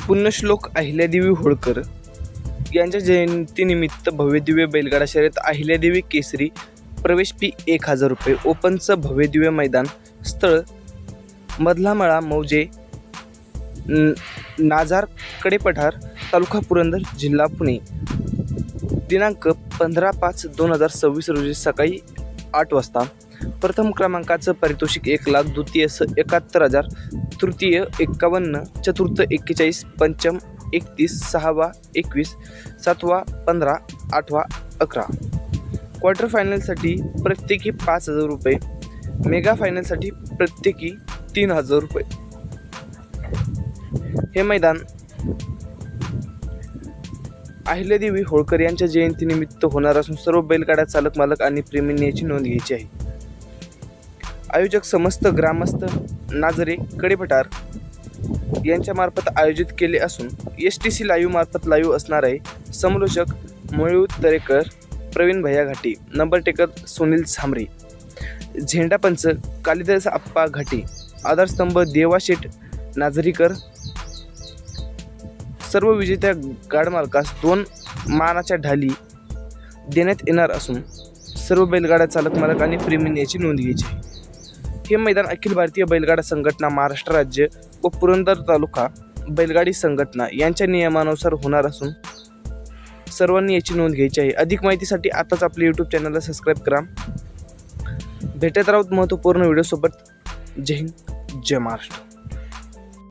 पुण्यश्लोक अहिल्यादेवी होळकर यांच्या जयंतीनिमित्त भव्यदिव्य बैलगाडा शर्यत अहिल्यादेवी केसरी प्रवेश फी 1000 रुपये. ओपनचं भव्यदिव्य मैदान. स्थळ मधलामळा मौजे नाजार कडेपठार तालुका पुरंदर जिल्हा पुणे. दिनांक 15/5/2026 रोजी सकाळी 8 वाजता. प्रथम क्रमांकाचं पारितोषिक 1 लाख, द्वितीय 71,000, तृतीय 51, चतुर्थ 41, पंचम 31, सहावा 21, सातवा 15, आठवा 11. क्वार्टर फायनलसाठी प्रत्येकी 5,000 रुपये. मेगा फायनलसाठी प्रत्येकी 3,000 रुपये. हे मैदान अहिल्यादेवी होळकर यांच्या जयंतीनिमित्त होणार असून सर्व बैलगाडा चालक मालक आणि प्रेमींनी याची नोंद घ्यायची आहे. आयोजक समस्त ग्रामस्थ नाझरे कडेपठार यांच्या मार्फत आयोजित केले असून STC लाईव्ह मार्फत लाईव्ह असणार आहे. समालोचक मयूर तरेकर, प्रवीण भैया घाटे, नंबर टेकर सुनील झांबरे, झेंडापंच कालिदास आप्पा घाटे, आधारस्तंभ देवाशेठ नाझरीकर. सर्व विजेत्या गाडमालकास 2 मानाच्या ढाली देण्यात येणार असून सर्व बैलगाडा चालक मालक आणि प्रेमींनी याची नोंद घ्यायची आहे. हे मैदान अखिल भारतीय बैलगाडा संघटना महाराष्ट्र राज्य व पुरंदर तालुका बैलगाडी संघटना यांच्या नियमानुसार होणार असून सर्वांनी याची नोंद घ्यायची आहे. अधिक माहितीसाठी आताच आपल्या YouTube चॅनलला सबस्क्राईब करा. भेटत राहूत महत्त्वपूर्ण व्हिडिओसोबत. जय हिंद, जय महाराष्ट्र.